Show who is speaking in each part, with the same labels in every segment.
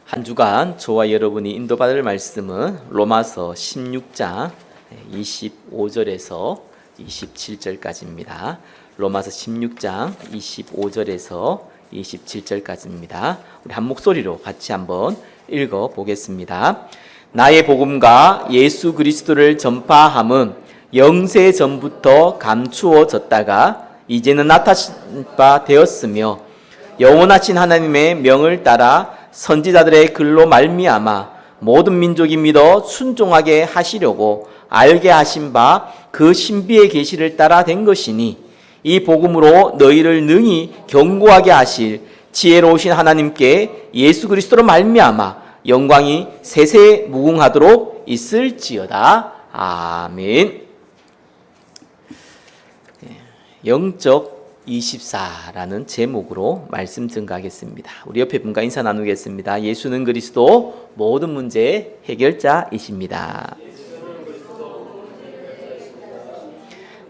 Speaker 1: 한 주간 저와 여러분이 인도받을 말씀은 로마서 16장 25절에서 27절까지입니다. 로마서 16장 25절에서 27절까지입니다. 우리 한 목소리로 같이 한번 읽어 보겠습니다. 나의 복음과 예수 그리스도를 전파함은 영세 전부터 감추어졌다가 이제는 나타진 바 되었으며 영원하신 하나님의 명을 따라 선지자들의 글로 말미암아 모든 민족이 믿어 순종하게 하시려고 알게 하신 바 그 신비의 계시를 따라 된 것이니 이 복음으로 너희를 능히 견고하게 하실 지혜로우신 하나님께 예수 그리스도로 말미암아 영광이 세세 무궁하도록 있을지어다. 아멘. 영적 24라는 제목으로 말씀 증가하겠습니다. 우리 옆에 분과 인사 나누겠습니다. 예수는 그리스도 모든 문제의 해결자이십니다.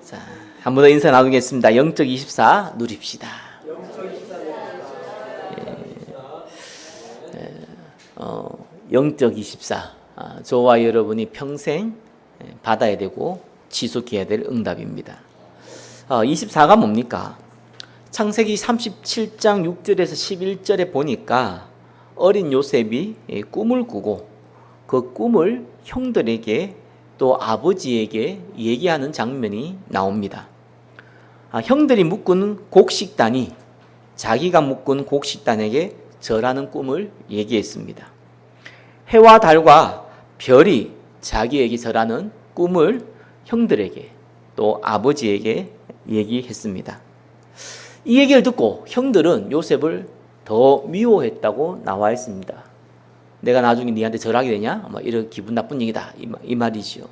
Speaker 1: 자, 한 번 더 인사 나누겠습니다. 영적 24 누립시다. 영적 24 저와 여러분이 평생 받아야 되고 지속해야 될 응답입니다. 24가 뭡니까? 창세기 37장 6절에서 11절에 보니까 어린 요셉이 꿈을 꾸고 그 꿈을 형들에게 또 아버지에게 얘기하는 장면이 나옵니다. 형들이 묶은 곡식단이 자기가 묶은 곡식단에게 절하는 꿈을 얘기했습니다. 해와 달과 별이 자기에게 절하는 꿈을 형들에게 또 아버지에게 얘기했습니다. 이 얘기를 듣고 형들은 요셉을 더 미워했다고 나와 있습니다. 내가 나중에 니한테 절하게 되냐? 이런 기분 나쁜 얘기다. 이 말이지요.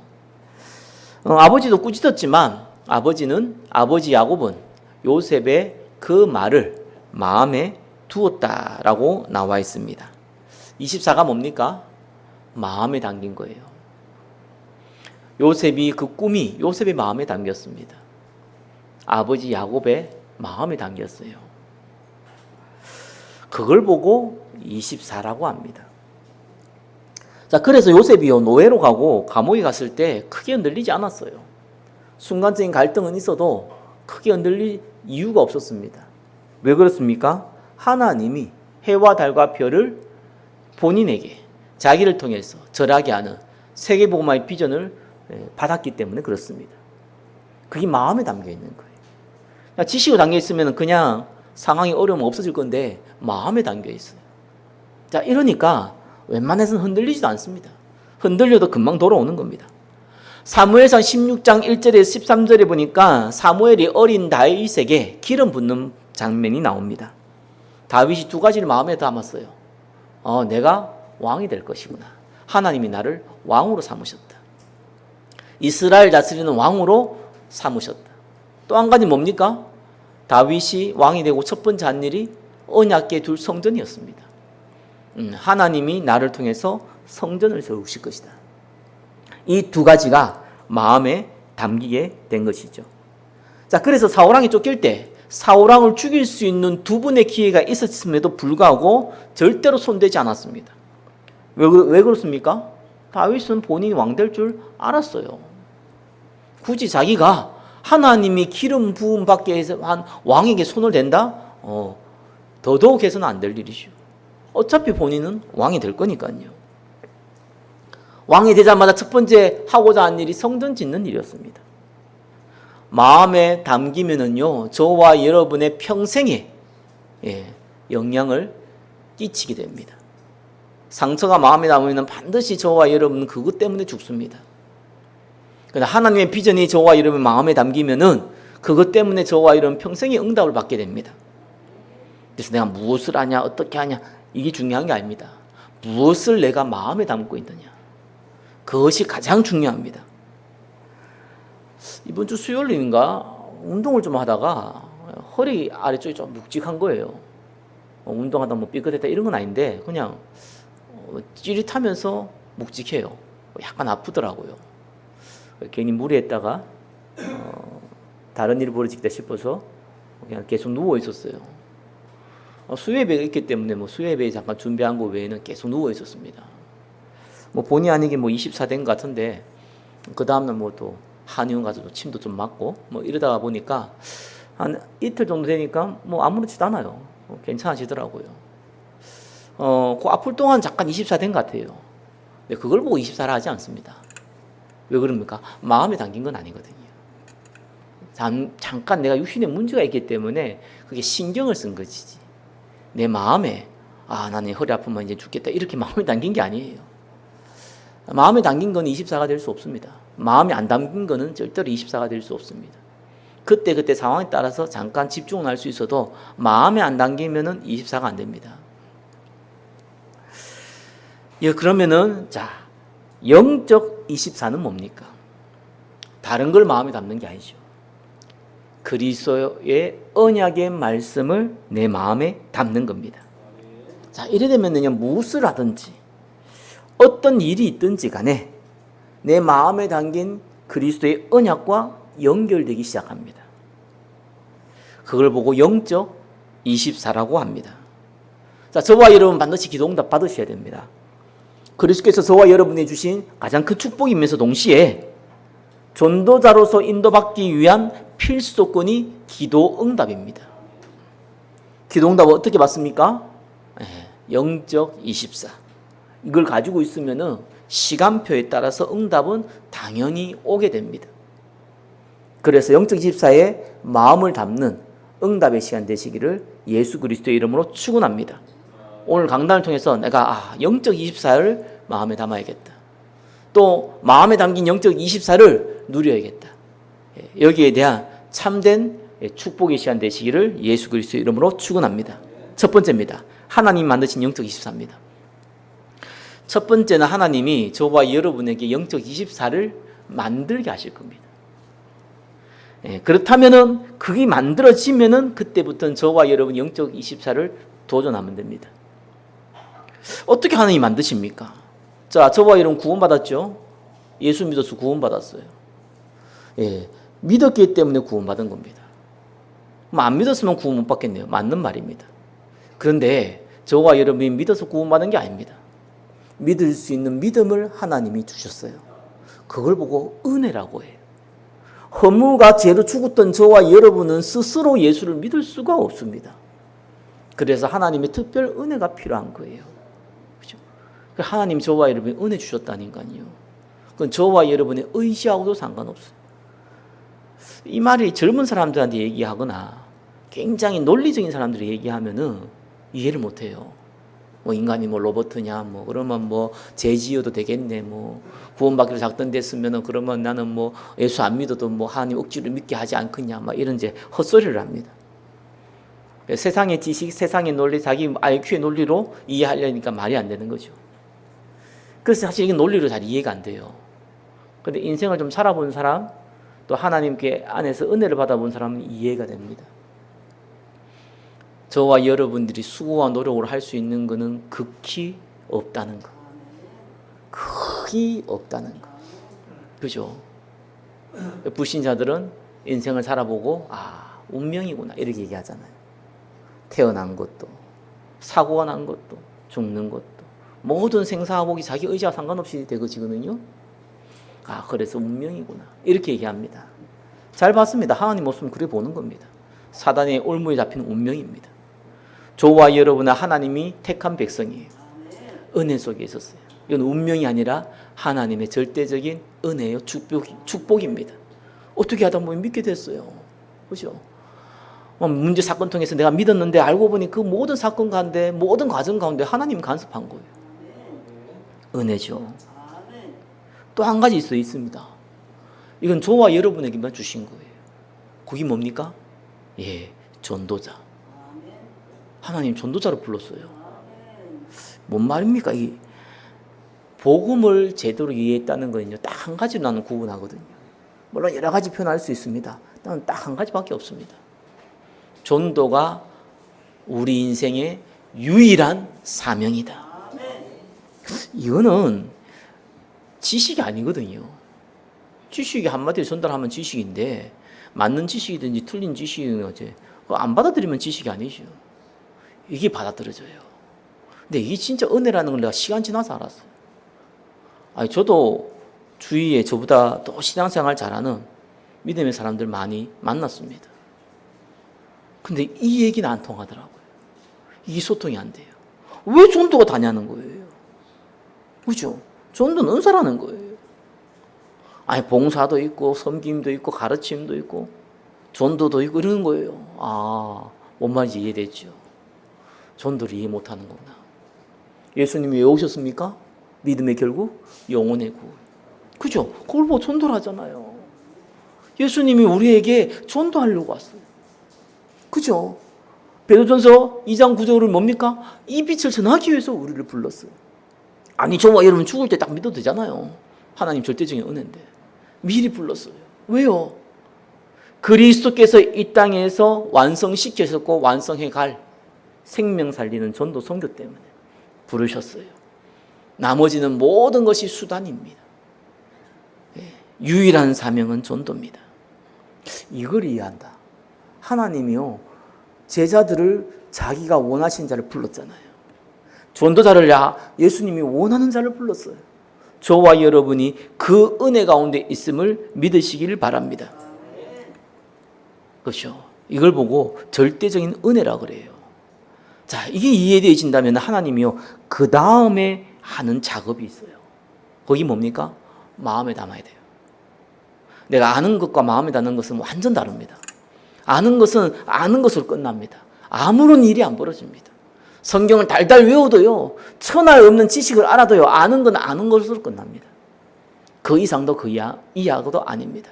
Speaker 1: 아버지도 꾸짖었지만 아버지 야곱은 요셉의 그 말을 마음에 두었다라고 나와 있습니다. 24가 뭡니까? 마음에 담긴 거예요. 요셉이 그 꿈이 요셉의 마음에 담겼습니다. 아버지 야곱의 마음에 담겼어요. 그걸 보고 24라고 합니다. 자, 그래서 요셉이요 노예로 가고 감옥에 갔을 때 크게 흔들리지 않았어요. 순간적인 갈등은 있어도 크게 흔들릴 이유가 없었습니다. 왜 그렇습니까? 하나님이 해와 달과 별을 본인에게 자기를 통해서 절하게 하는 세계복음화의 비전을 받았기 때문에 그렇습니다. 그게 마음에 담겨 있는 거예요. 지식으로 담겨 있으면 그냥 상황이 어려우면 없어질 건데 마음에 담겨 있어요. 자, 이러니까 웬만해서는 흔들리지도 않습니다. 흔들려도 금방 돌아오는 겁니다. 사무엘상 16장 1절에서 13절에 보니까 사무엘이 어린 다윗에게 기름 붓는 장면이 나옵니다. 다윗이 두 가지를 마음에 담았어요. 내가 왕이 될 것이구나. 하나님이 나를 왕으로 삼으셨다. 이스라엘 다스리는 왕으로 삼으셨다. 또 한 가지 뭡니까? 다윗이 왕이 되고 첫 번째 한 일이 언약궤 둘 성전이었습니다. 하나님이 나를 통해서 성전을 세우실 것이다. 이 두 가지가 마음에 담기게 된 것이죠. 자, 그래서 사울왕이 쫓길 때 사울왕을 죽일 수 있는 두 번의 기회가 있었음에도 불구하고 절대로 손대지 않았습니다. 왜 그렇습니까? 다윗은 본인이 왕 될 줄 알았어요. 굳이 자기가 하나님이 기름 부음 받게 해서 한 왕에게 손을 댄다? 더더욱 해서는 안 될 일이죠. 어차피 본인은 왕이 될 거니까요. 왕이 되자마자 첫 번째 하고자 한 일이 성전 짓는 일이었습니다. 마음에 담기면은요, 저와 여러분의 평생에 영향을 끼치게 됩니다. 상처가 마음에 남으면 반드시 저와 여러분은 그것 때문에 죽습니다. 그러나 하나님의 비전이 저와 여러분 마음에 담기면은 그것 때문에 저와 여러분 평생의 응답을 받게 됩니다. 그래서 내가 무엇을 하냐, 어떻게 하냐, 이게 중요한 게 아닙니다. 무엇을 내가 마음에 담고 있느냐, 그것이 가장 중요합니다. 이번 주 수요일인가 운동을 좀 하다가 허리 아래쪽이 좀 묵직한 거예요. 운동하다 삐끗했다 이런 건 아닌데 그냥 찌릿하면서 묵직해요. 약간 아프더라고요. 괜히 무리했다가 다른 일이 벌어지겠다 싶어서 그냥 계속 누워 있었어요. 수혜배가 있기 때문에 뭐 수혜배 잠깐 준비한 거 외에는 계속 누워 있었습니다. 뭐 본의 아니게 뭐 24 된 것 같은데 그 다음날 뭐 또 한의원 가서 또 침도 좀 맞고 뭐 이러다가 보니까 한 이틀 정도 되니까 뭐 아무렇지도 않아요. 괜찮아지더라고요. 그 아플 동안 잠깐 24 된 것 같아요. 근데 그걸 보고 24라 하지 않습니다. 왜 그럽니까? 마음에 담긴 건 아니거든요. 잠깐 내가 육신에 문제가 있기 때문에 그게 신경을 쓴 것이지. 내 마음에 나는 허리 아프면 이제 죽겠다 이렇게 마음에 담긴 게 아니에요. 마음에 담긴 건 24가 될 수 없습니다. 마음에 안 담긴 거는 절대로 24가 될 수 없습니다. 그때 상황에 따라서 잠깐 집중을 할 수 있어도 마음에 안 담기면은 24가 안 됩니다. 그러면은 자, 영적 24는 뭡니까? 다른 걸 마음에 담는 게 아니죠. 그리스도의 언약의 말씀을 내 마음에 담는 겁니다. 자, 이래 되면은요, 무엇을 하든지 어떤 일이 있든지 간에 내 마음에 담긴 그리스도의 언약과 연결되기 시작합니다. 그걸 보고 영적 24라고 합니다. 자, 저와 여러분 반드시 기도응답 받으셔야 됩니다. 그리스도께서 저와 여러분이 주신 가장 큰 축복이면서 동시에 전도자로서 인도받기 위한 필수 조건이 기도응답입니다. 기도응답을 어떻게 받습니까? 영적 24. 이걸 가지고 있으면은 시간표에 따라서 응답은 당연히 오게 됩니다. 그래서 영적 24에 마음을 담는 응답의 시간 되시기를 예수 그리스도의 이름으로 축원합니다. 오늘 강단을 통해서 내가 영적 24를 마음에 담아야겠다. 또 마음에 담긴 영적 24를 누려야겠다. 여기에 대한 참된 축복의 시간 되시기를 예수 그리스도의 이름으로 축원합니다. 첫 번째입니다. 하나님 만드신 영적 24입니다. 첫 번째는 하나님이 저와 여러분에게 영적 24를 만들게 하실 겁니다. 그렇다면은 그게 만들어지면은 그때부터는 저와 여러분 영적 24를 도전하면 됩니다. 어떻게 하나님이 만드십니까? 자, 저와 여러분 구원받았죠? 예수 믿어서 구원받았어요. 믿었기 때문에 구원받은 겁니다. 안 믿었으면 구원 못 받겠네요. 맞는 말입니다. 그런데 저와 여러분이 믿어서 구원받은 게 아닙니다. 믿을 수 있는 믿음을 하나님이 주셨어요. 그걸 보고 은혜라고 해요. 허물과 죄로 죽었던 저와 여러분은 스스로 예수를 믿을 수가 없습니다. 그래서 하나님의 특별 은혜가 필요한 거예요. 그렇죠? 하나님 저와 여러분이 은혜 주셨다니까요. 그건 저와 여러분의 의지하고도 상관없어요. 이 말이 젊은 사람들한테 얘기하거나 굉장히 논리적인 사람들이 얘기하면은 이해를 못해요. 인간이 로버트냐, 그러면 죄 지어도 되겠네, 구원받기로 작정됐으면은 그러면 나는 예수 안 믿어도 하나님 억지로 믿게 하지 않겠냐, 이런 이제 헛소리를 합니다. 세상의 지식, 세상의 논리, 자기 IQ의 논리로 이해하려니까 말이 안 되는 거죠. 그래서 사실 이게 논리로 잘 이해가 안 돼요. 근데 인생을 좀 살아본 사람, 또 하나님께 안에서 은혜를 받아본 사람은 이해가 됩니다. 저와 여러분들이 수고와 노력을 할 수 있는 것은 극히 없다는 것. 극히 없다는 것. 그죠? 불신자들은 인생을 살아보고 운명이구나 이렇게 얘기하잖아요. 태어난 것도 사고가 난 것도 죽는 것도 모든 생사화복이 자기 의지와 상관없이 되거든요. 그래서 운명이구나 이렇게 얘기합니다. 잘 봤습니다. 하나님 없으면 그래 보는 겁니다. 사단의 올무에 잡힌 운명입니다. 저와 여러분은 하나님이 택한 백성이에요. 은혜 속에 있었어요. 이건 운명이 아니라 하나님의 절대적인 은혜요 축복입니다. 어떻게 하다 보면 믿게 됐어요. 그렇죠? 문제 사건 통해서 내가 믿었는데 알고 보니 그 모든 사건 가운데 모든 과정 가운데 하나님 간섭한 거예요. 은혜죠. 또 한 가지 있습니다. 이건 저와 여러분에게만 주신 거예요. 그게 뭡니까? 전도자. 하나님 전도자로 불렀어요. 뭔 말입니까? 이 복음을 제대로 이해했다는 거는요, 딱 한 가지로 나는 구분하거든요. 물론 여러 가지 표현할 수 있습니다. 나는 딱 한 가지밖에 없습니다. 전도가 우리 인생의 유일한 사명이다. 이거는 지식이 아니거든요. 지식이 한마디로 전달하면 지식인데 맞는 지식이든지 틀린 지식이든지 안 받아들이면 지식이 아니죠. 이게 받아들여져요. 근데 이게 진짜 은혜라는 걸 내가 시간 지나서 알았어요. 아니, 저도 주위에 저보다 또 신앙생활 잘하는 믿음의 사람들 많이 만났습니다. 근데 이 얘기는 안 통하더라고요. 이 소통이 안 돼요. 왜 전도가 다냐는 거예요. 그죠? 전도는 은사라는 거예요. 아니, 봉사도 있고 섬김도 있고 가르침도 있고 전도도 있고 이러는 거예요. 아, 뭔 말인지 이해됐죠. 전도를 이해 못하는구나. 예수님이 왜 오셨습니까? 믿음의 결국 영혼의 구원. 그죠? 그걸 보고 전도를 하잖아요. 예수님이 우리에게 전도하려고 왔어요. 그죠? 베드로전서 2장 9절은 뭡니까? 이 빛을 전하기 위해서 우리를 불렀어요. 아니, 저와 여러분 죽을 때 딱 믿어도 되잖아요. 하나님 절대적인 은혜인데 미리 불렀어요. 왜요? 그리스도께서 이 땅에서 완성시키셨고 완성해 갈 생명 살리는 전도 선교 때문에 부르셨어요. 나머지는 모든 것이 수단입니다. 유일한 사명은 전도입니다. 이걸 이해한다. 하나님이요, 제자들을 자기가 원하신 자를 불렀잖아요. 전도자를 예수님이 원하는 자를 불렀어요. 저와 여러분이 그 은혜 가운데 있음을 믿으시기를 바랍니다. 그렇죠. 이걸 보고 절대적인 은혜라 그래요. 자, 이게 이해되어진다면 하나님이요, 그 다음에 하는 작업이 있어요. 거기 뭡니까? 마음에 담아야 돼요. 내가 아는 것과 마음에 담는 것은 완전 다릅니다. 아는 것은 아는 것으로 끝납니다. 아무런 일이 안 벌어집니다. 성경을 달달 외워도요, 천하에 없는 지식을 알아도요, 아는 건 아는 것으로 끝납니다. 그 이상도 그 이하도 아닙니다.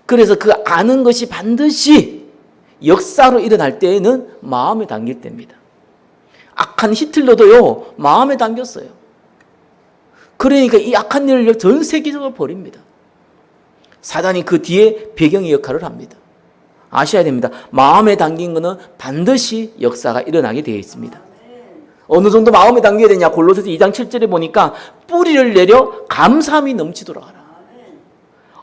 Speaker 1: 그래서 그 아는 것이 반드시 역사로 일어날 때에는 마음에 담길 때입니다. 악한 히틀러도요, 마음에 담겼어요. 그러니까 이 악한 일을 전 세계적으로 벌입니다. 사단이 그 뒤에 배경의 역할을 합니다. 아셔야 됩니다. 마음에 담긴 것은 반드시 역사가 일어나게 되어 있습니다. 어느 정도 마음에 담겨야 되냐? 골로새서 2장 7절에 보니까 뿌리를 내려 감사함이 넘치도록 하라.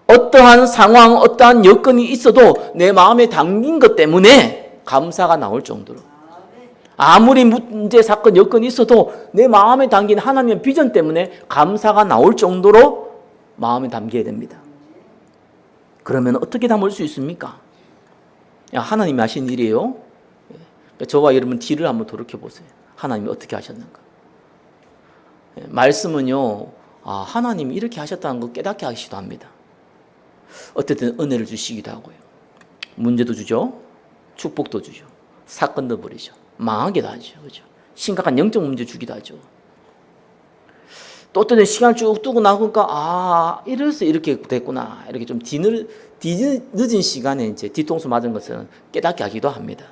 Speaker 1: 어떠한 상황, 어떠한 여건이 있어도 내 마음에 담긴 것 때문에 감사가 나올 정도로, 아무리 문제, 사건, 여건이 있어도 내 마음에 담긴 하나님의 비전 때문에 감사가 나올 정도로 마음에 담겨야 됩니다. 그러면 어떻게 담을 수 있습니까? 하나님이 하신 일이에요. 저와 여러분 뒤를 한번 돌이켜 보세요. 하나님이 어떻게 하셨는가? 말씀은요, 하나님이 이렇게 하셨다는 거 깨닫게 하시기도 합니다. 어쨌든 은혜를 주시기도 하고요. 문제도 주죠. 축복도 주죠. 사건도 벌이죠. 망하기도 하죠. 그렇죠? 심각한 영적 문제 주기도 하죠. 또 어떤 때 시간을 쭉 두고 나니까 이래서 이렇게 됐구나. 이렇게 좀 늦은 시간에 이제 뒤통수 맞은 것은 깨닫게 하기도 합니다.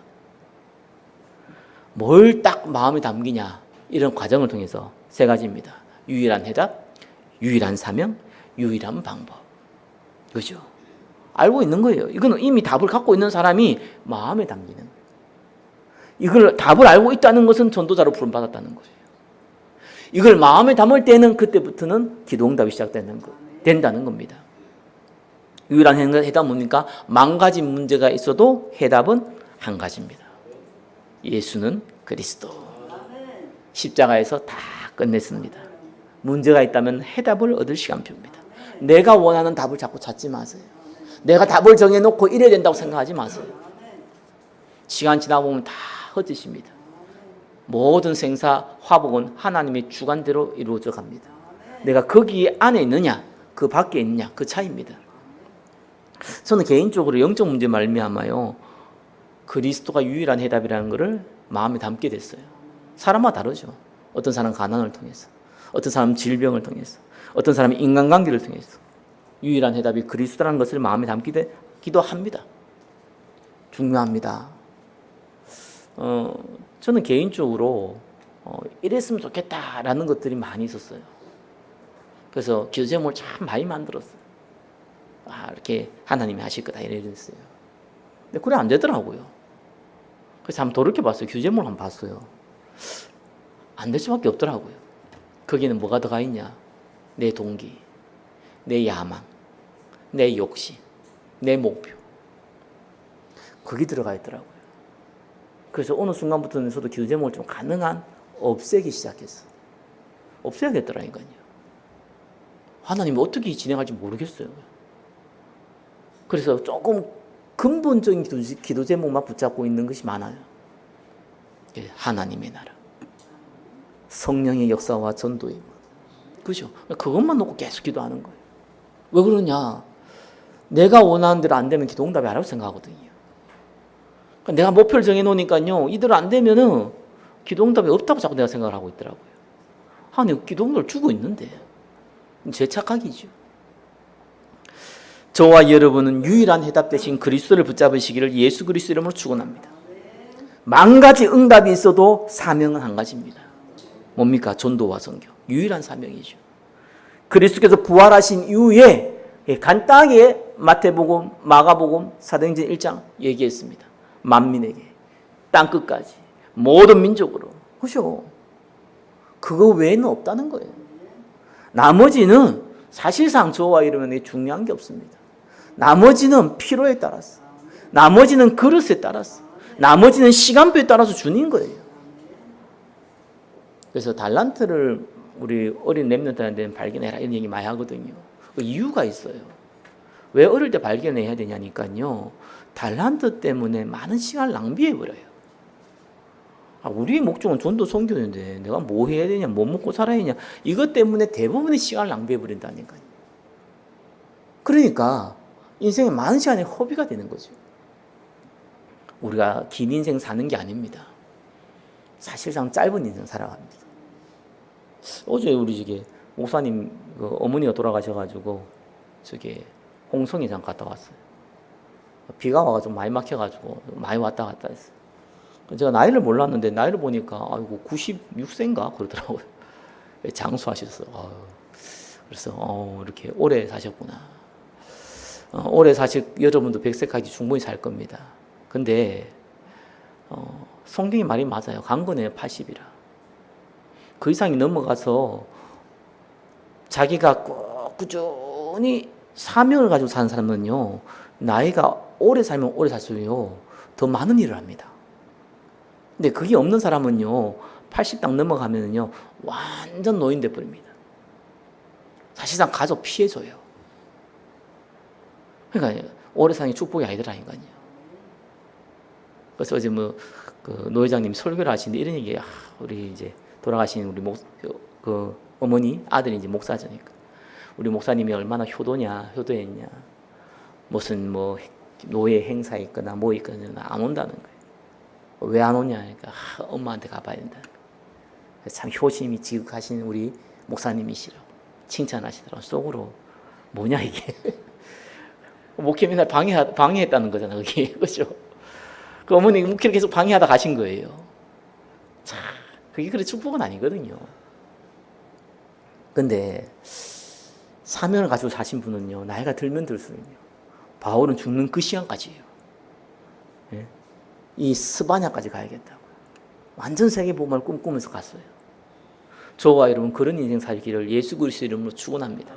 Speaker 1: 뭘 딱 마음에 담기냐, 이런 과정을 통해서 세 가지입니다. 유일한 해답, 유일한 사명, 유일한 방법. 그죠? 알고 있는 거예요. 이거는 이미 답을 갖고 있는 사람이 마음에 담기는 거예요. 이걸 답을 알고 있다는 것은 전도자로 부름받았다는 거예요. 이걸 마음에 담을 때는 그때부터는 기도응답이 된다는 겁니다. 유일한 해답은 뭡니까? 망가진 문제가 있어도 해답은 한 가지입니다. 예수는 그리스도. 십자가에서 다 끝냈습니다. 문제가 있다면 해답을 얻을 시간표입니다. 내가 원하는 답을 자꾸 찾지 마세요. 내가 답을 정해놓고 이래야 된다고 생각하지 마세요. 시간 지나고 보면 다 헛짓입니다. 모든 생사, 화복은 하나님의 주관대로 이루어져 갑니다. 내가 거기 안에 있느냐, 그 밖에 있느냐, 그 차이입니다. 저는 개인적으로 영적 문제 말미암아요, 그리스도가 유일한 해답이라는 것을 마음에 담게 됐어요. 사람마다 다르죠. 어떤 사람은 가난을 통해서, 어떤 사람은 질병을 통해서, 어떤 사람은 인간관계를 통해서 유일한 해답이 그리스도라는 것을 마음에 담기도 합니다. 중요합니다. 저는 개인적으로 이랬으면 좋겠다라는 것들이 많이 있었어요. 그래서 기도 제목을 참 많이 만들었어요. 이렇게 하나님이 하실 거다 이랬어요. 근데 그래 안 되더라고요. 그래서 한번 돌이켜봤어요. 기도 제목을 한번 봤어요. 안 될 수밖에 없더라고요. 거기는 뭐가 들어가 있냐? 내 동기, 내 야망, 내 욕심, 내 목표. 거기 들어가 있더라고요. 그래서 어느 순간부터는 저도 기도 제목을 좀 가능한 없애기 시작했어. 없애야겠더라니까요. 하나님이 어떻게 진행할지 모르겠어요. 그래서 조금 근본적인 기도 제목만 붙잡고 있는 것이 많아요. 하나님의 나라, 성령의 역사와 전도임, 그죠? 그것만 놓고 계속 기도하는 거예요. 왜 그러냐? 내가 원하는 대로 안 되면 기도 응답이 안 하고 생각하거든요. 그러니까 내가 목표를 정해놓으니까요, 이대로 안 되면은 기도 응답이 없다고 자꾸 내가 생각을 하고 있더라고요. 하나님 기도 응답을 주고 있는데 제 착각이죠. 저와 여러분은 유일한 해답 대신 그리스도를 붙잡으시기를 예수 그리스도 이름으로 축원합니다. 만 가지 응답이 있어도 사명은 한 가지입니다. 뭡니까? 전도와 선교. 유일한 사명이죠. 그리스도께서 부활하신 이후에 간단하게 마태복음, 마가복음, 사도행전 1장 얘기했습니다. 만민에게, 땅끝까지, 모든 민족으로. 그죠? 그거 외에는 없다는 거예요. 나머지는 사실상 저와 여러분에게 중요한 게 없습니다. 나머지는 필요에 따라서, 나머지는 그릇에 따라서, 나머지는 시간표에 따라서 주는 거예요. 그래서 달란트를 우리 어린 렘넌트한테는 발견해라 이런 얘기 많이 하거든요. 그 이유가 있어요. 왜 어릴 때 발견해야 되냐니까요. 달란트 때문에 많은 시간을 낭비해버려요. 우리의 목적은 전도 선교인데 내가 뭐 해야 되냐, 뭐 먹고 살아야 되냐, 이것 때문에 대부분의 시간을 낭비해버린다니까요. 그러니까 인생에 많은 시간이 허비가 되는 거죠. 우리가 긴 인생 사는 게 아닙니다. 사실상 짧은 인생 살아갑니다. 어제 우리 저기 목사님 어머니가 돌아가셔가지고 저기 홍성회장 갔다 왔어요. 비가 와가지고 많이 막혀가지고 많이 왔다 갔다 했어요. 제가 나이를 몰랐는데 나이를 보니까 아이고 96세인가 그러더라고요. 장수하셨어요. 그래서 이렇게 오래 사셨구나. 오래 여러분도 100세까지 충분히 살 겁니다. 근데 성경이 말이 맞아요. 강건해요. 80이라. 그 이상이 넘어가서 자기가 꼭 꾸준히 사명을 가지고 사는 사람은요, 나이가 오래 살면 오래 살수록요 더 많은 일을 합니다. 근데 그게 없는 사람은요 80 딱 넘어가면요 완전 노인 돼 버립니다. 사실상 가족 피해줘요. 그러니까 오래 사는 게 축복이 아니더라니까요. 그래서 어제 노 회장님 설교를 하시는데 이런 얘기, 우리 이제 돌아가신 우리 어머니 아들이 이제 목사자니까 우리 목사님이 얼마나 효도했냐, 무슨 노예 행사 있거나 뭐 있거나 안 온다는 거예요. 왜 안 오냐? 그러니까 엄마한테 가봐야 된다. 참 효심이 지극하신 우리 목사님이시라고 칭찬하시더라고. 속으로 뭐냐 이게? 목회 맨날 방해했다는 거잖아, 그게. 그죠? 그 어머니 목회를 계속 방해하다 가신 거예요. 참, 그게 그래 축복은 아니거든요. 근데 사명을 가지고 사신 분은요, 나이가 들면 들수록요, 바울은 죽는 그 시간까지예요. 예? 이 스바냐까지 가야겠다고. 완전 세계복음을 꿈꾸면서 갔어요. 저와 여러분 그런 인생 살기를 예수 그리스도 이름으로 축원합니다.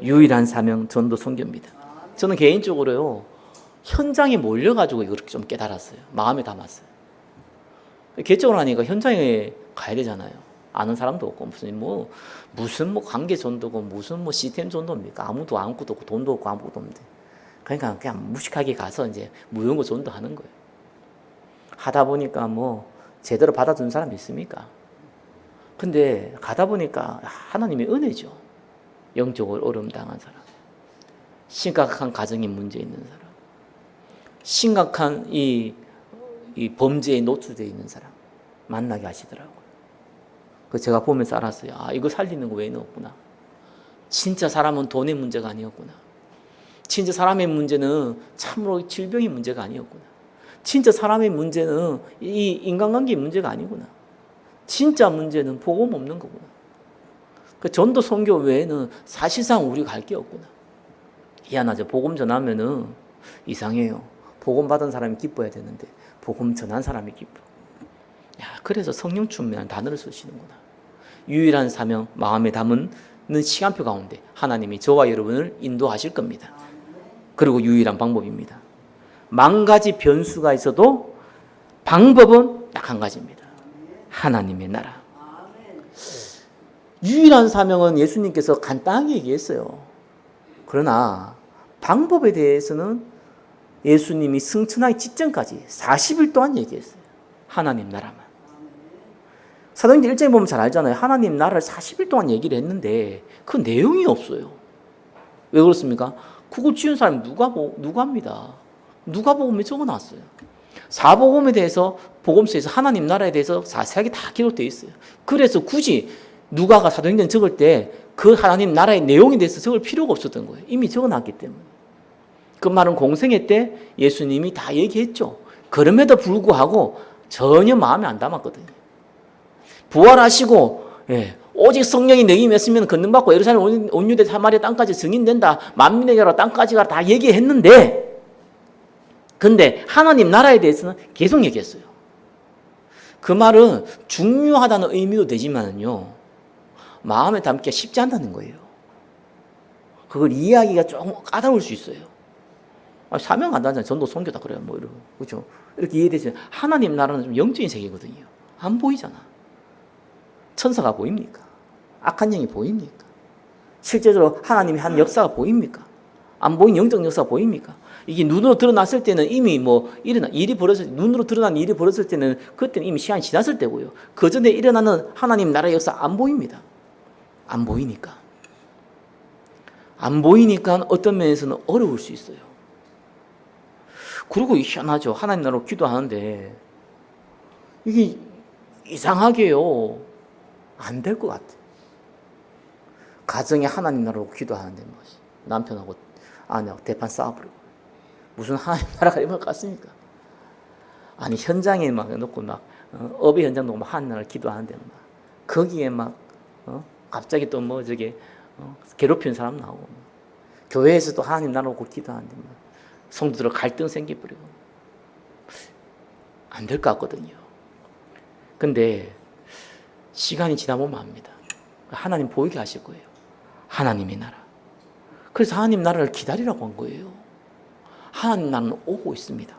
Speaker 1: 유일한 사명 전도 선교입니다. 저는 개인적으로요 현장에 몰려가지고 이렇게 좀 깨달았어요. 마음에 담았어요. 개척을 하니까 현장에 가야 되잖아요. 아는 사람도 없고 무슨 관계 전도고 무슨 시스템 전도입니까? 아무것도 없고 돈도 없고 아무것도 없는데. 그러니까 그냥 무식하게 가서 이제 무용고 전도하는 거예요. 하다 보니까 제대로 받아주는 사람이 있습니까? 근데 가다 보니까 하나님의 은혜죠. 영적으로 어려움 당한 사람, 심각한 가정에 문제 있는 사람, 심각한 이 범죄에 노출되어 있는 사람 만나게 하시더라고요. 그래서 제가 보면서 알았어요. 이거 살리는 거 외에는 없구나. 진짜 사람은 돈의 문제가 아니었구나. 진짜 사람의 문제는 참으로 질병의 문제가 아니었구나. 진짜 사람의 문제는 이 인간관계의 문제가 아니구나. 진짜 문제는 복음 없는 거구나. 그 전도 선교 외에는 사실상 우리가 갈 게 없구나. 희한하죠. 복음 전하면은 이상해요. 복음 받은 사람이 기뻐야 되는데 복음 전한 사람이 기뻐. 그래서 성령 충만한 단어를 쓰시는구나. 유일한 사명 마음에 담은 시간표 가운데 하나님이 저와 여러분을 인도하실 겁니다. 그리고 유일한 방법입니다. 만 가지 변수가 있어도 방법은 딱 한 가지입니다. 하나님의 나라. 유일한 사명은 예수님께서 간단하게 얘기했어요. 그러나 방법에 대해서는 예수님이 승천하기 직전까지 40일 동안 얘기했어요. 하나님 나라만. 사도행전 1장에 보면 잘 알잖아요. 하나님 나라를 40일 동안 얘기를 했는데 그 내용이 없어요. 왜 그렇습니까? 그걸 지은 사람이 누가입니다. 누가복음에 적어놨어요. 사복음에 대해서 복음서에서 하나님 나라에 대해서 자세하게 다 기록되어 있어요. 그래서 굳이 누가가 사도행전 적을 때 그 하나님 나라의 내용에 대해서 적을 필요가 없었던 거예요. 이미 적어놨기 때문에. 그 말은 공생애 때 예수님이 다 얘기했죠. 그럼에도 불구하고 전혀 마음에 안 담았거든요. 부활하시고 오직 성령이 너희 임했으면 건능받고 예루살렘 온 유대 사마리아 땅까지 증인된다. 만민에게 가라 땅까지 가라 다 얘기했는데 근데 하나님 나라에 대해서는 계속 얘기했어요. 그 말은 중요하다는 의미도 되지만요. 마음에 담기가 쉽지 않다는 거예요. 그걸 이해하기가 조금 까다로울 수 있어요. 사명 간단하잖아요. 전도 선교다 그래요. 뭐 이러고. 그렇죠? 이렇게 이해되시죠? 하나님 나라는 좀 영적인 세계거든요. 안 보이잖아. 천사가 보입니까? 악한 영이 보입니까? 실제로 하나님이 하는 역사가 보입니까? 안 보이는 영적 역사가 보입니까? 이게 눈으로 드러났을 때는 이미 눈으로 드러난 일이 벌어졌을 때는 그때는 이미 시간이 지났을 때고요. 그 전에 일어나는 하나님 나라의 역사 안 보입니다. 안 보이니까. 안 보이니까 어떤 면에서는 어려울 수 있어요. 그리고 희한하죠. 하나님 나라로 기도하는데 이게 이상하게요. 안 될 것 같아요. 가정에 하나님 나라로 기도하는데 남편하고 아내하고 대판 싸워버리고 무슨 하나님 나라가 이럴 것 같습니까? 아니 현장에 막 놓고 업의 현장 놓고 하나님 나라를 기도하는데 거기에 갑자기 또 괴롭히는 사람 나오고 교회에서도 하나님 나라 오고 기도하는데 성도들 갈등 생겨버리고 안 될 것 같거든요. 근데 시간이 지나보면 압니다. 하나님 보이게 하실 거예요. 하나님의 나라. 그래서 하나님 나라를 기다리라고 한 거예요. 하나님 나라는 오고 있습니다.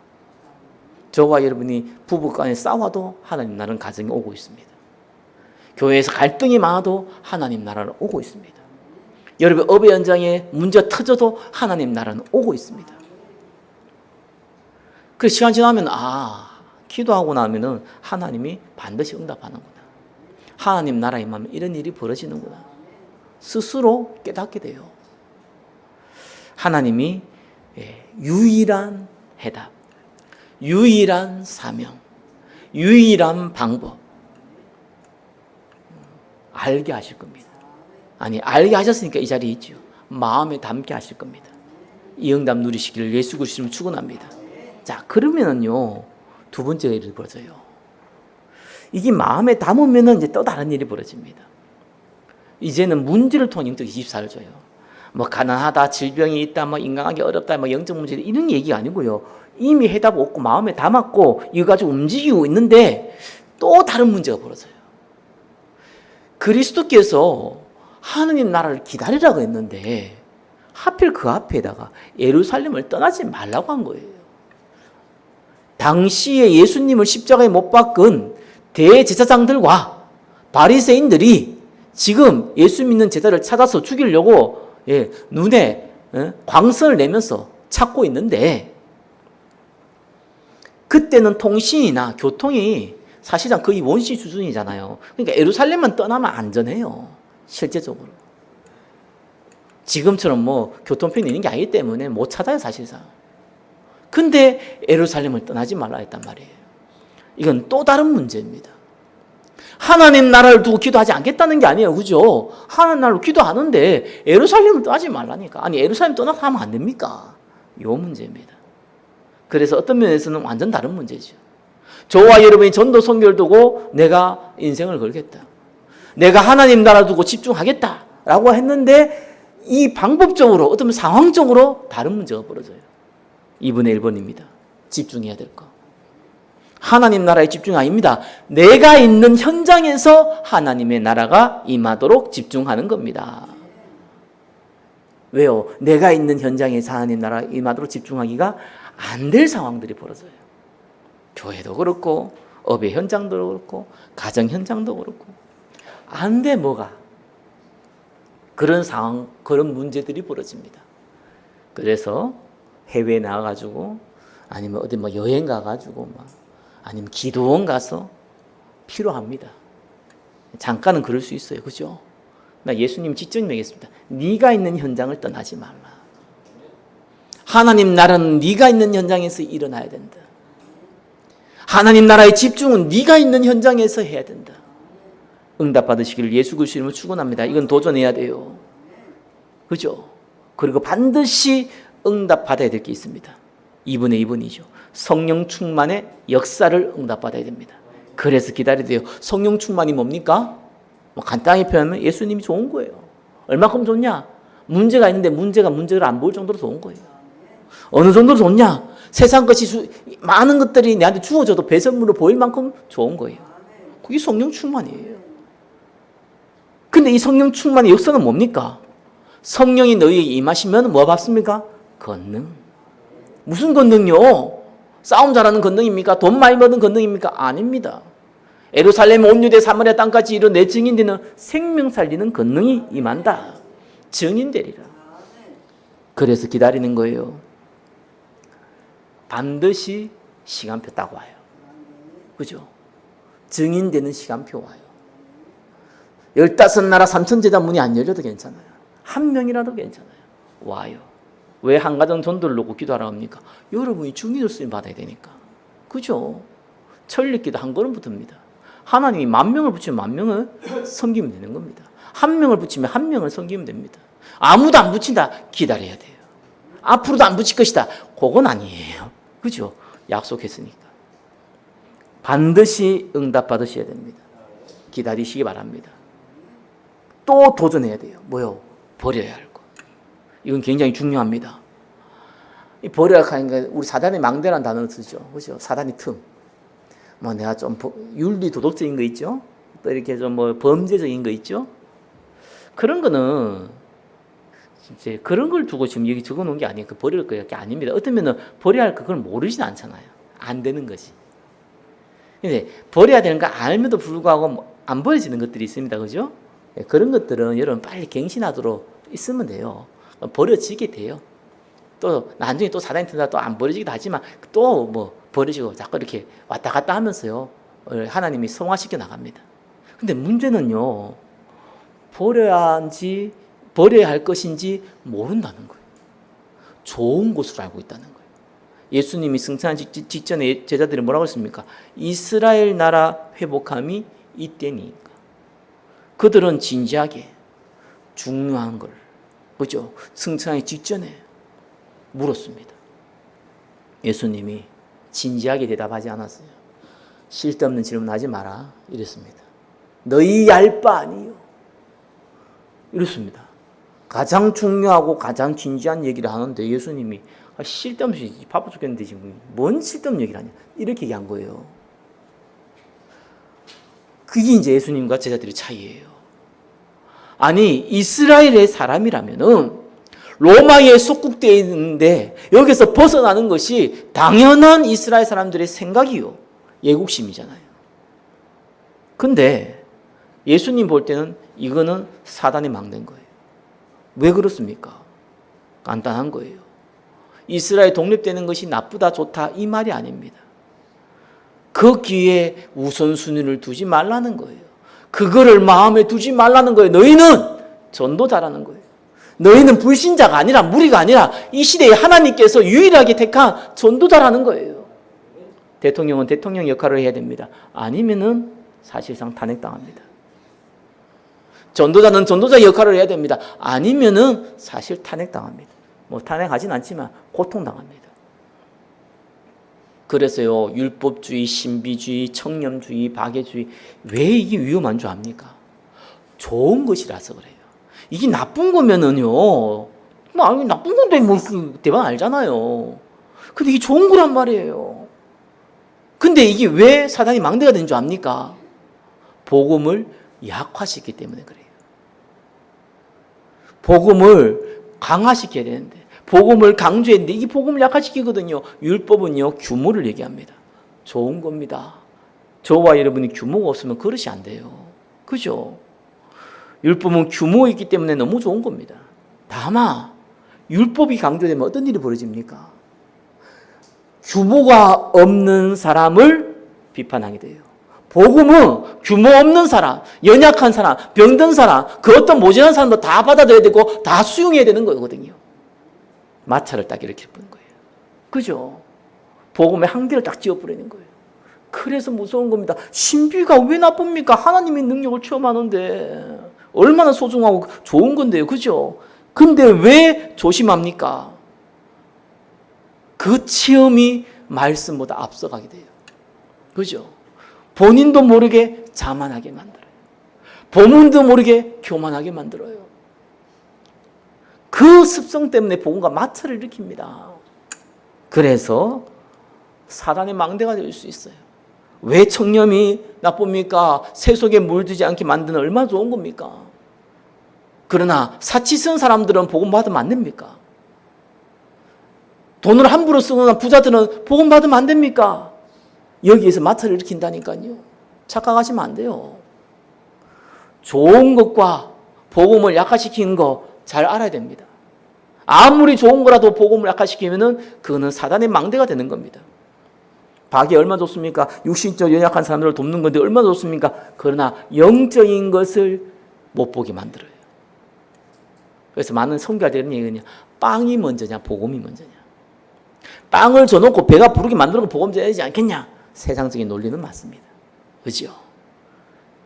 Speaker 1: 저와 여러분이 부부간에 싸워도 하나님 나라는 가정에 오고 있습니다. 교회에서 갈등이 많아도 하나님 나라는 오고 있습니다. 여러분 업의 현장에 문제가 터져도 하나님 나라는 오고 있습니다. 그 시간 지나면 기도하고 나면은 하나님이 반드시 응답하는구나. 하나님 나라에 임하면 이런 일이 벌어지는구나. 스스로 깨닫게 돼요. 하나님이 유일한 해답, 유일한 사명, 유일한 방법 알게 하실 겁니다. 아니 알게 하셨으니까 이 자리에 있죠. 마음에 담게 하실 겁니다. 이 응답 누리시기를 예수 그리스도로 축원합니다. 자 그러면은요 두 번째 일이 벌어져요. 이게 마음에 담으면은 이제 또 다른 일이 벌어집니다. 이제는 문제를 통한 영적 24를 줘요. 가난하다, 질병이 있다, 인간하기 어렵다, 영적 문제 이런 얘기가 아니고요. 이미 해답 없고 마음에 담았고 이거 가지고 움직이고 있는데 또 다른 문제가 벌어져요. 그리스도께서 하느님 나라를 기다리라고 했는데 하필 그 앞에다가 예루살렘을 떠나지 말라고 한 거예요. 당시에 예수님을 십자가에 못 박은 대제사장들과 바리새인들이 지금 예수 믿는 제자를 찾아서 죽이려고 눈에 광선을 내면서 찾고 있는데 그때는 통신이나 교통이 사실상 거의 원시 수준이잖아요. 그러니까 예루살렘만 떠나면 안전해요. 실제적으로. 지금처럼 교통편이 있는 게 아니기 때문에 못 찾아요, 사실상. 근데 예루살렘을 떠나지 말라 했단 말이에요. 이건 또 다른 문제입니다. 하나님 나라를 두고 기도하지 않겠다는 게 아니에요. 그죠? 하나님 나라로 기도하는데 예루살렘을 떠나지 말라니까. 아니 예루살렘 떠나서 하면 안 됩니까? 이 문제입니다. 그래서 어떤 면에서는 완전 다른 문제죠. 저와 여러분이 전도 선교를 두고 내가 인생을 걸겠다. 내가 하나님 나라 두고 집중하겠다라고 했는데 이 방법적으로 어떤 상황적으로 다른 문제가 벌어져요. 2분의 1번입니다. 집중해야 될 거. 하나님 나라에 집중 아닙니다. 내가 있는 현장에서 하나님의 나라가 임하도록 집중하는 겁니다. 왜요? 내가 있는 현장에서 하나님 나라가 임하도록 집중하기가 안 될 상황들이 벌어져요. 교회도 그렇고 업의 현장도 그렇고 가정 현장도 그렇고 안 돼 뭐가 그런 상황 그런 문제들이 벌어집니다. 그래서 해외에 나가가지고 아니면 어디 뭐 여행 가가지고 막 아니면 기도원 가서 필요합니다. 잠깐은 그럴 수 있어요, 그죠? 나 예수님 직접 얘기했습니다. 네가 있는 현장을 떠나지 말라. 하나님 나라는 네가 있는 현장에서 일어나야 된다. 하나님 나라의 집중은 네가 있는 현장에서 해야 된다. 응답 받으시기를 예수 그리스도 이름으로 축원합니다. 이건 도전해야 돼요. 그죠? 그리고 반드시 응답 받아야 될 게 있습니다. 2분의 2분이죠. 성령 충만의 역사를 응답 받아야 됩니다. 그래서 기다려야 돼요. 성령 충만이 뭡니까? 뭐 간단하게 표현하면 예수님이 좋은 거예요. 얼마큼 좋냐? 문제가 있는데 문제를 안 볼 정도로 좋은 거예요. 어느 정도로 좋냐? 세상 것이 많은 것들이 내한테 주어져도 배선물로 보일 만큼 좋은 거예요. 그게 성령 충만이에요. 근데 이 성령 충만의 역사는 뭡니까? 성령이 너희에게 임하시면 뭐 받습니까? 권능. 무슨 권능요? 싸움 잘하는 권능입니까? 돈 많이 버는 권능입니까? 아닙니다. 예루살렘 온 유대 사마리아 땅까지 이르러 내 증인되는 생명 살리는 권능이 임한다. 증인되리라. 그래서 기다리는 거예요. 반드시 시간표 딱 와요. 그죠? 증인되는 시간표 와요. 15나라 3천제자 문이 안 열려도 괜찮아요. 한 명이라도 괜찮아요. 와요. 왜 한가정 전도를 놓고 기도하라 합니까? 여러분이 증인으로 쓰임 받아야 되니까. 그죠? 천리기도 한 걸음 붙습니다. 하나님이 10,000명을 붙이면 10,000명을 섬기면 되는 겁니다. 1명을 붙이면 1명을 섬기면 됩니다. 아무도 안 붙인다. 기다려야 돼요. 앞으로도 안 붙일 것이다. 그건 아니에요. 그죠? 약속했으니까. 반드시 응답 받으셔야 됩니다. 기다리시기 바랍니다. 또 도전해야 돼요. 뭐요? 버려야 할 거. 이건 굉장히 중요합니다. 이 버려야 하는 게 우리 사단의 망대라는 단어를 쓰죠. 그죠? 사단의 틈. 뭐 내가 좀 윤리 도덕적인 거 있죠? 또 이렇게 좀 뭐 범죄적인 거 있죠? 그런 거는 이제 그런 걸 두고 지금 여기 적어 놓은 게 아니에요. 그 버릴 게 아닙니다. 어쩌면은 버려야 할 그걸 모르진 않잖아요. 안 되는 거지. 근데 버려야 되는 거 알면도 불구하고 안 버려지는 것들이 있습니다. 그죠? 그런 것들은 여러분 빨리 갱신하도록 있으면 돼요. 버려지게 돼요. 또 나중에 또 사단이 튼다 또 안 버려지기도 하지만 또 뭐 버려지고 자꾸 이렇게 왔다 갔다 하면서요. 하나님이 성화시켜 나갑니다. 근데 문제는요. 버려야 할 것인지 모른다는 거예요. 좋은 곳으로 알고 있다는 거예요. 예수님이 승천하기 직전에 제자들이 뭐라고 했습니까? 이스라엘 나라 회복함이 이때니까. 그들은 진지하게 중요한 걸, 그죠? 승천하기 직전에 물었습니다. 예수님이 진지하게 대답하지 않았어요. 쓸데없는 질문하지 마라 이랬습니다. 너희 알 바 아니요. 이렇습니다. 가장 중요하고 가장 진지한 얘기를 하는데 예수님이 쓸데없이 바빠 죽겠는데 지금 뭔 쓸데없는 얘기를 하냐 이렇게 얘기한 거예요. 그게 이제 예수님과 제자들의 차이예요. 아니 이스라엘의 사람이라면은 로마에 속국되어 있는데 여기서 벗어나는 것이 당연한 이스라엘 사람들의 생각이요. 예국심이잖아요. 근데 예수님 볼 때는 이거는 사단이 망된 거예요. 왜 그렇습니까? 간단한 거예요. 이스라엘 독립되는 것이 나쁘다 좋다 이 말이 아닙니다. 그 기회에 우선순위를 두지 말라는 거예요. 그거를 마음에 두지 말라는 거예요. 너희는 전도자라는 거예요. 너희는 불신자가 아니라 무리가 아니라 이 시대에 하나님께서 유일하게 택한 전도자라는 거예요. 대통령은 대통령 역할을 해야 됩니다. 아니면은 사실상 탄핵당합니다. 전도자는 전도자 역할을 해야 됩니다. 아니면은 사실 탄핵당합니다. 뭐 탄핵하진 않지만 고통당합니다. 그래서요 율법주의, 신비주의, 청렴주의, 박애주의 왜 이게 위험한 줄 압니까? 좋은 것이라서 그래요. 이게 나쁜 거면은요 뭐 나쁜 건데 뭐 대박 알잖아요. 근데 이게 좋은 거란 말이에요. 근데 이게 왜 사단이 망대가 된 줄 압니까? 복음을 약화시키기 때문에 그래요. 복음을 강화시켜야 되는데 복음을 강조했는데 이게 복음을 약화시키거든요. 율법은요 규모를 얘기합니다. 좋은 겁니다. 저와 여러분이 규모가 없으면 그릇이 안 돼요. 그죠? 율법은 규모가 있기 때문에 너무 좋은 겁니다. 다만 율법이 강조되면 어떤 일이 벌어집니까? 규모가 없는 사람을 비판하게 돼요. 복음은 규모 없는 사람, 연약한 사람, 병든 사람, 그 어떤 모자란 사람도 다 받아들여야 되고 다 수용해야 되는 거거든요. 마찰을 딱 이렇게 보는 거예요. 그죠? 복음의 한계를 딱 지어버리는 거예요. 그래서 무서운 겁니다. 신비가 왜 나쁩니까? 하나님의 능력을 체험하는데 얼마나 소중하고 좋은 건데요. 그죠? 근데 왜 조심합니까? 그 체험이 말씀보다 앞서가게 돼요. 그죠? 본인도 모르게 자만하게 만들어요. 본인도 모르게 교만하게 만들어요. 그 습성 때문에 복음과 마찰을 일으킵니다. 그래서 사단의 망대가 될 수 있어요. 왜 청렴이 나쁩니까? 새 속에 물들지 않게 만드는 얼마나 좋은 겁니까? 그러나 사치 쓰는 사람들은 복음 받으면 안 됩니까? 돈을 함부로 쓰거나 부자들은 복음 받으면 안 됩니까? 여기에서 마찰을 일으킨다니까요. 착각하시면 안 돼요. 좋은 것과 복음을 약화시키는 거 잘 알아야 됩니다. 아무리 좋은 거라도 복음을 약화시키면은 그거는 사단의 망대가 되는 겁니다. 박이 얼마나 좋습니까? 육신적 연약한 사람들을 돕는 건데 얼마나 좋습니까? 그러나 영적인 것을 못 보게 만들어요. 그래서 많은 선교할 이런 얘기는요. 빵이 먼저냐 복음이 먼저냐. 빵을 줘놓고 배가 부르게 만들고 복음 줘야지 않겠냐. 세상적인 논리는 맞습니다. 그죠?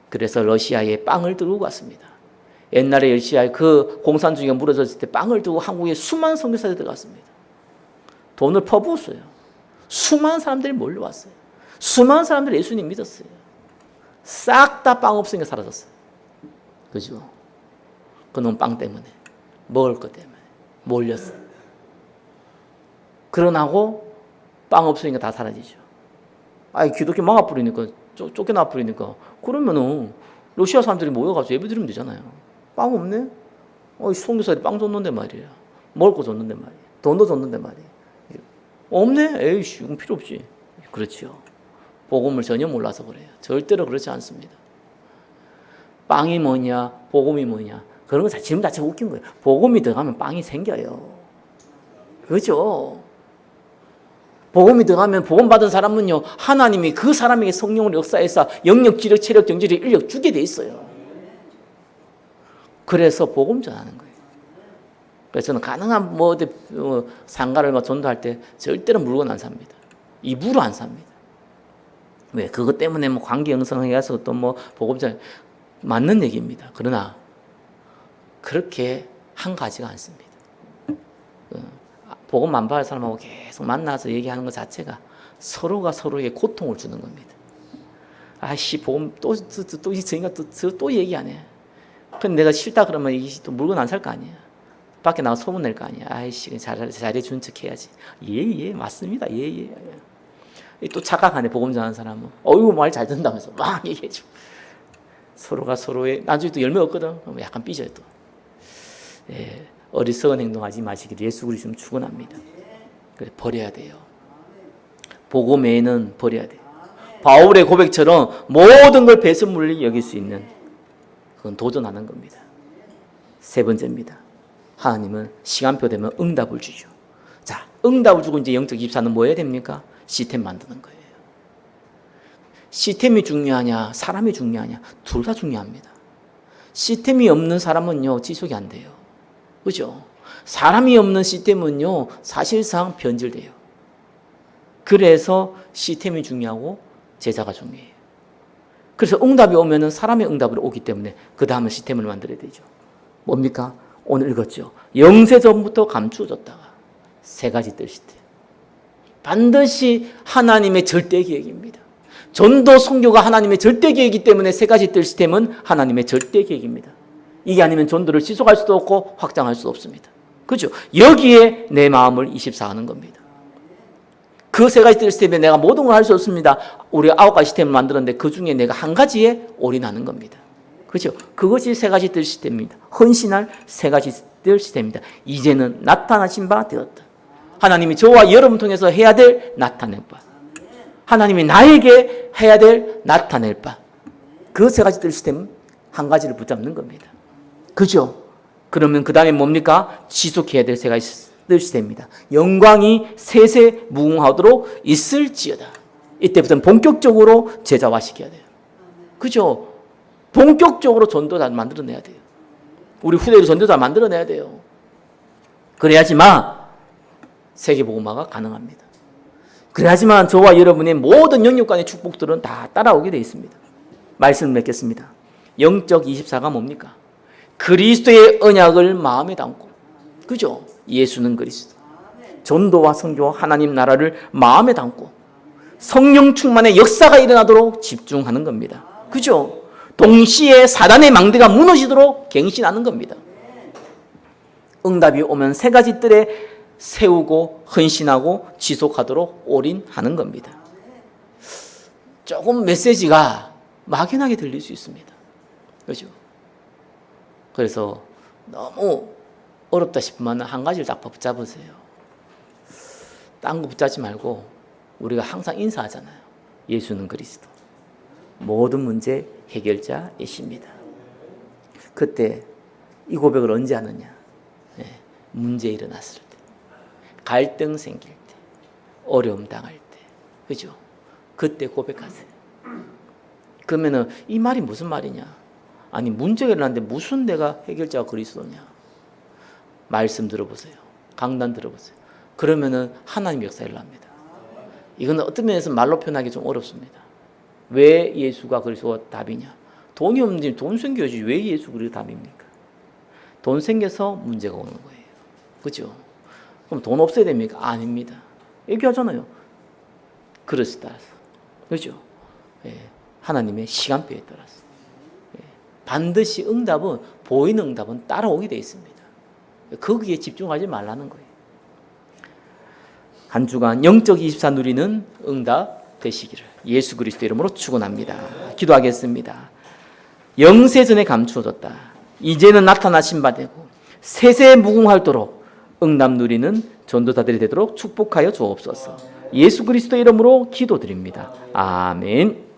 Speaker 1: 그래서 러시아에 빵을 들고 갔습니다. 옛날에 러시아에 그 공산주의가 무너졌을 때 빵을 두고 한국에 수많은 선교사들이 들어갔습니다. 돈을 퍼부었어요. 수많은 사람들이 몰려왔어요. 수많은 사람들이 예수님 믿었어요. 싹 다 빵 없으니까 사라졌어요. 그죠? 그놈 빵 때문에, 먹을 것 때문에 몰렸어요. 그러나고 빵 없으니까 다 사라지죠. 아이 기독교 막아 뿌리니까 쫓겨나 뿌리니까 그러면은 러시아 사람들이 모여가지고 예배 드리면 되잖아요. 빵 없네? 선교사들이 빵 줬는데 말이야. 먹을 거 줬는데 말이야. 돈도 줬는데 말이야. 없네? 에이씨, 이건 필요 없지. 그렇지요. 복음을 전혀 몰라서 그래요. 절대로 그렇지 않습니다. 빵이 뭐냐, 복음이 뭐냐. 그런 거 지금 자체가 웃긴 거예요. 복음이 들어가면 빵이 생겨요. 그렇죠? 복음이 들어가면 복음 받은 사람은요, 하나님이 그 사람에게 성령을 역사해서 영역, 지력, 체력, 정지력, 인력 주게 돼 있어요. 그래서 복음 전하는 거예요. 그래서 저는 가능한 상가를 전도할 때 절대로 물건 안 삽니다. 입으로 안 삽니다. 왜? 그것 때문에 관계 형성하게 해서 또 복음 전 맞는 얘기입니다. 그러나 그렇게 한 가지가 않습니다. 복음 안 받을 사람하고 계속 만나서 얘기하는 것 자체가 서로가 서로에게 고통을 주는 겁니다. 아이씨, 복음 또 얘기하네. 근데 내가 싫다 그러면 또 물건 안 살 거 아니야. 밖에 나가 소문 낼 거 아니야. 아이씨, 잘해준 척 해야지. 예, 맞습니다. 예. 또 착각하네, 복음 전하는 사람은. 어이구, 말 잘 듣는다면서 막 얘기해줘. 서로가 서로의, 나중에 또 열매 없거든. 그럼 약간 삐져요, 또. 예, 어리석은 행동하지 마시기를 예수 그리스도는 축원합니다. 그래, 버려야 돼요. 복음 외에는 버려야 돼요. 바울의 고백처럼 모든 걸 배설물로 여길 수 있는 그건 도전하는 겁니다. 세 번째입니다. 하나님은 시간표 되면 응답을 주죠. 자, 응답을 주고 이제 영적 집사는 뭐 해야 됩니까? 시스템 만드는 거예요. 시스템이 중요하냐, 사람이 중요하냐, 둘 다 중요합니다. 시스템이 없는 사람은요, 지속이 안 돼요. 그죠? 사람이 없는 시스템은요, 사실상 변질돼요. 그래서 시스템이 중요하고 제자가 중요해요. 그래서 응답이 오면은 사람의 응답으로 오기 때문에 그 다음에 시스템을 만들어야 되죠. 뭡니까? 오늘 읽었죠. 영세전부터 감추어졌다가 세 가지 뜰 시스템. 반드시 하나님의 절대 계획입니다. 전도 선교가 하나님의 절대 계획이기 때문에 세 가지 뜰 시스템은 하나님의 절대 계획입니다. 이게 아니면 전도를 지속할 수도 없고 확장할 수도 없습니다. 그죠? 여기에 내 마음을 24하는 겁니다. 그 세 가지 뜰 시스템에 내가 모든 걸 할 수 없습니다. 우리가 9가지 시스템을 만들었는데 그 중에 내가 한 가지에 올인하는 겁니다. 그렇죠? 그것이 세 가지 뜰 시스템입니다. 헌신할 세 가지 뜰 시스템입니다. 이제는 나타나신 바 되었다. 하나님이 저와 여러분 통해서 해야 될 나타낸 바. 하나님이 나에게 해야 될 나타낼 바. 그 세 가지 뜰 시스템 한 가지를 붙잡는 겁니다. 그죠? 그러면 그 다음에 뭡니까? 지속해야 될 세 가지 뜰 시스템입니다. 영광이 세세 무궁하도록 있을지어다. 이때부터는 본격적으로 제자화시켜야 돼요. 그죠? 본격적으로 전도자 만들어내야 돼요. 우리 후대로 전도자 만들어내야 돼요. 그래야지만 세계복음화가 가능합니다. 그래야지만 저와 여러분의 모든 영육간의 축복들은 다 따라오게 되어 있습니다. 말씀을 맺겠습니다. 영적 24가 뭡니까? 그리스도의 언약을 마음에 담고, 그죠? 예수는 그리스도. 전도와 선교와 하나님 나라를 마음에 담고 성령 충만의 역사가 일어나도록 집중하는 겁니다. 그죠? 동시에 사단의 망대가 무너지도록 갱신하는 겁니다. 응답이 오면 세 가지 뜰에 세우고 헌신하고 지속하도록 올인하는 겁니다. 조금 메시지가 막연하게 들릴 수 있습니다. 그렇죠? 그래서 너무 어렵다 싶으면 한 가지를 딱 붙잡으세요. 딴 거 붙잡지 말고 우리가 항상 인사하잖아요. 예수는 그리스도. 모든 문제 해결자이십니다. 그때 이 고백을 언제 하느냐? 문제 일어났을 때, 갈등 생길 때, 어려움 당할 때, 그죠? 그때 고백하세요. 그러면은 이 말이 무슨 말이냐? 아니 문제가 일어났는데 무슨 내가 해결자가 그리스도냐? 말씀 들어보세요. 강단 들어보세요. 그러면은 하나님 역사 일어납니다. 이건 어떤 면에서 말로 표현하기 좀 어렵습니다. 왜 예수가 그리스도가 답이냐? 돈이 없는데 돈 생겨야지 왜 예수 그리스도 답입니까? 돈 생겨서 문제가 오는 거예요. 그죠? 그럼 돈 없어야 됩니까? 아닙니다. 얘기하잖아요. 그릇에 따라서. 그죠? 예. 하나님의 시간표에 따라서. 예. 반드시 응답은, 보이는 응답은 따라오게 되어 있습니다. 거기에 집중하지 말라는 거예요. 한 주간 영적 24 누리는 응답 되시기를 예수 그리스도 이름으로 축원합니다. 기도하겠습니다. 영세전에 감추어졌다. 이제는 나타나신 바 되고 세세 무궁하도록 응답 누리는 전도자들이 되도록 축복하여 주옵소서. 예수 그리스도 이름으로 기도드립니다. 아멘.